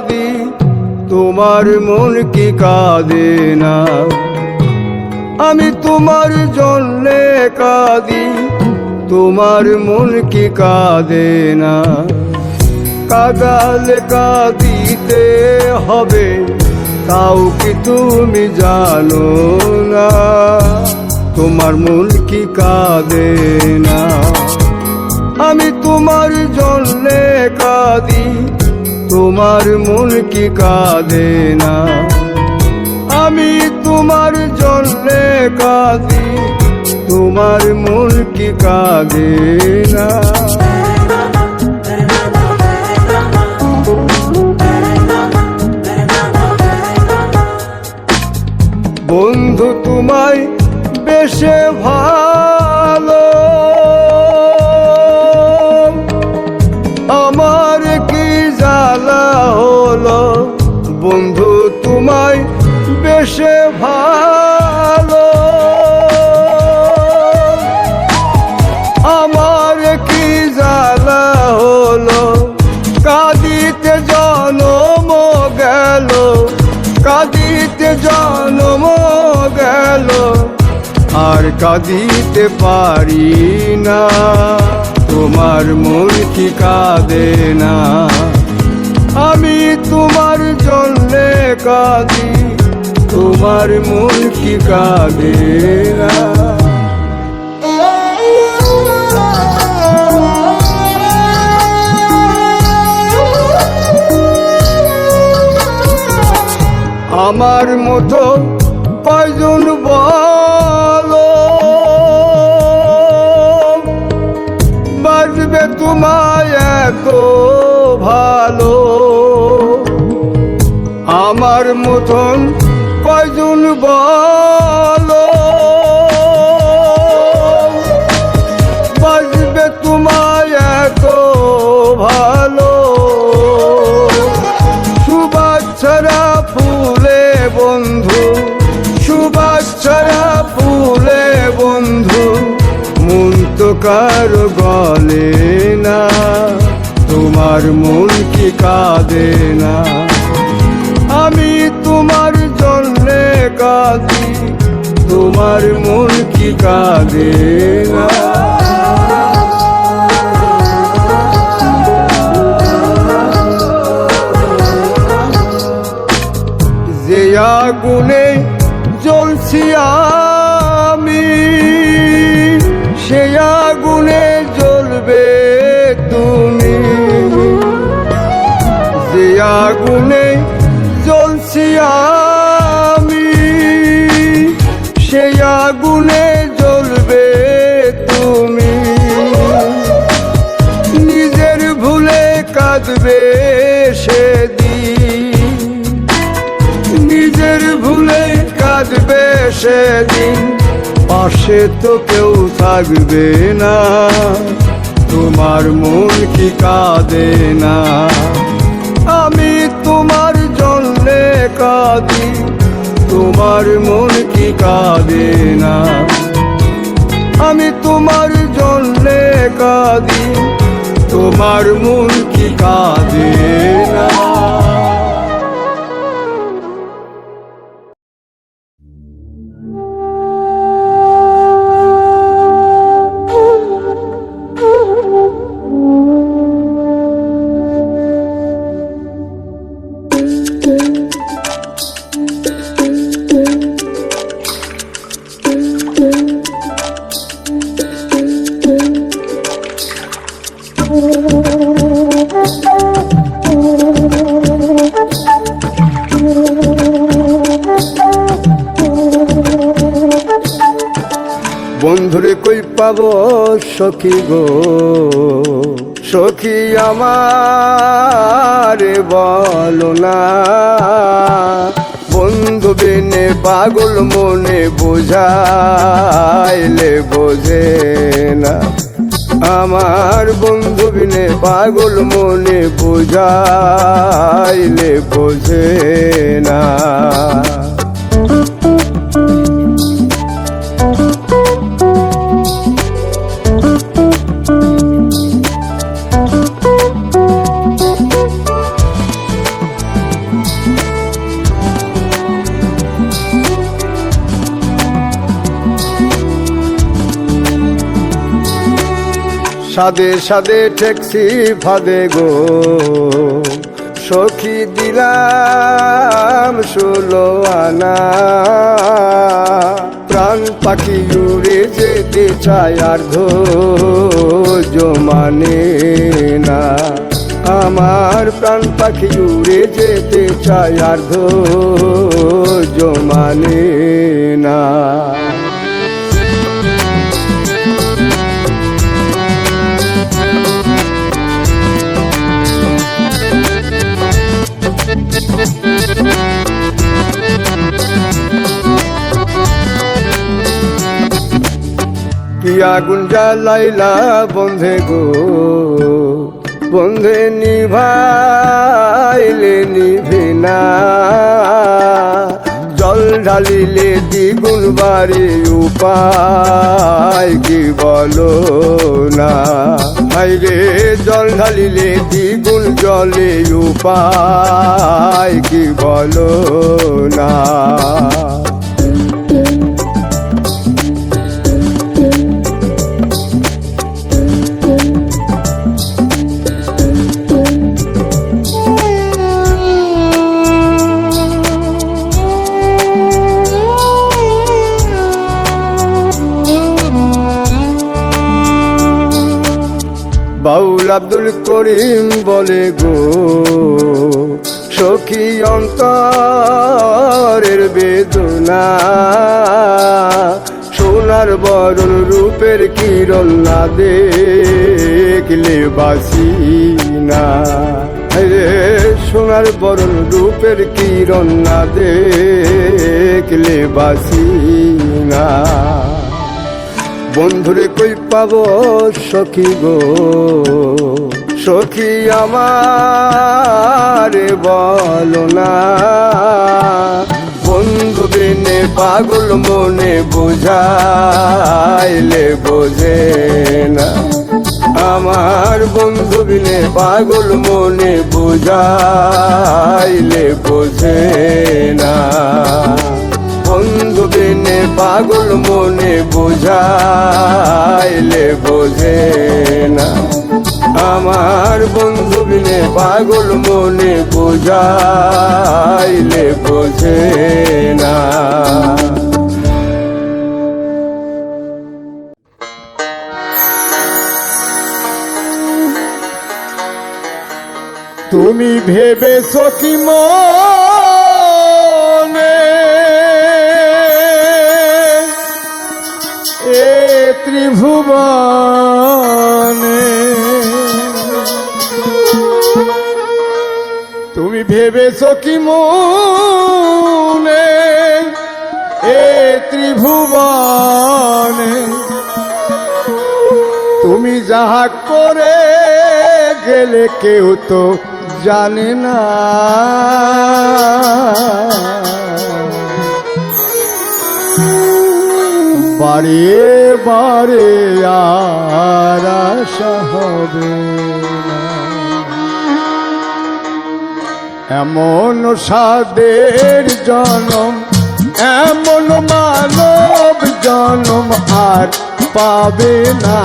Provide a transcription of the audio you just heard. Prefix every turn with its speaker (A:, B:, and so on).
A: কাঁদি তোমার মন কি কাঁদে না? আমি তোমার জন্যে কাঁদি তোমার মন কি কাঁদে না? কাঁদালে কাঁদিতে হবে তাও কি তুমি জানো না? তোমার মন কি কাঁদে না? আমি তোমার জন্যে কাঁদি তোমার মন কি কাঁদে না? আমি তোমার জন্যে কাঁদি তোমার মন কি কাঁদে না? বন্ধু তোমায় বেশে ভালো আমার কি জ্বালা হলো? বন্ধু তোমায় বেশে ভালো আমার কি জ্বালা হলো? কাঁদিতে জনম গেল কাঁদিতে জনম গেল আর কাঁদিতে পারি না। তোমার মন কি কাঁদে না? আমি তোমার জন্যে কাঁদি তোমার মন কি কাঁদে না? আমার মতো কয়জন বলো বাজবে তোমায় এত ভালো? আমার মতন কয়জন বলো বাজবে তোমায় এত ভালো? সুবাচ্ছারা ফুলে বন্ধু সুবাচ্ছারা ফুলে বন্ধু মন তো কারো গলে না। তোমার মন কি কাঁদে না? আমি তোমার জন্যে কাঁদি তোমার মন কি কাঁদে না? যে আগুনে জ্বলছি আমি সে আগুনে জ্বলবে তুমি। যে আগুনে জ্বলছি আমি সে আগুনে জ্বলবে তুমি। নিজের ভুলে কাঁদবে সেদিন নিজের ভুলে কাঁদবে সেদিন পাশে তো কেউ থাকবে না। তোমার মন কি কাঁদে না? আমি তোমার জন্যে কাঁদি তোমার মন কি কাঁদে না? আমি তোমার জন্যে কাঁদি তোমার মন কি কাঁদে না? বন্ধুরে কই পাবো সখী গো সখী আমার বলো না? বন্ধু বিনে পাগল মনে বোঝাইলে বোঝে না। আমার বন্ধু বিনে পাগল মনে বোঝাইলে বোঝে না। সাদে সাদে ঠেকছি ফাদে গো সখী দিলাম 16 আনা প্রাণ পাখি উড়ে যেতে চায় আর ধৈর্য মানে না আমার প্রাণ পাখি উড়ে যেতে চায় আর ধৈর্য মানে না কি আগুন জ্বালাইলা বন্ধে গো বন্ধে নিভাইলে নিভে না জল ঢালিলে দ্বিগুণ বাড়ি উপায় কি বলো না হাইরে জল ঢালিলে দ্বিগুণ জলে উপায় কি বলো না বাউল আব্দুল করিম বলে গো সখী অন্তরের বেদনা সোনার বরণ রূপের কিরণ না দেখলে বাসি না রে সোনার বরণ রূপের কিরণ না দেখলে বাসি না বন্ধুরে কই পাব সখী গো সখী আমারে বলো না বন্ধু বিনে পাগল মনে বোঝাইলে বোঝে না আমার বন্ধু বিনে পাগল মনে বোঝাইলে বোঝে না বন্ধু বিনে পাগল মনে বোঝাইলে বোঝে না আমার বন্ধু বিনে পাগল মনে বোঝাইলে বোঝে না তুমি ভেবেছো কি মনে এ ত্রিভুবনে তুমি ভেবেছো কি মনে এ ত্রিভুবনে তুমি যাহা করে গেলে কেউ তো জানে না বারে বারে আর আশা হবে না এমন সাদের জনম এমন মানব জনম আর পাবে না।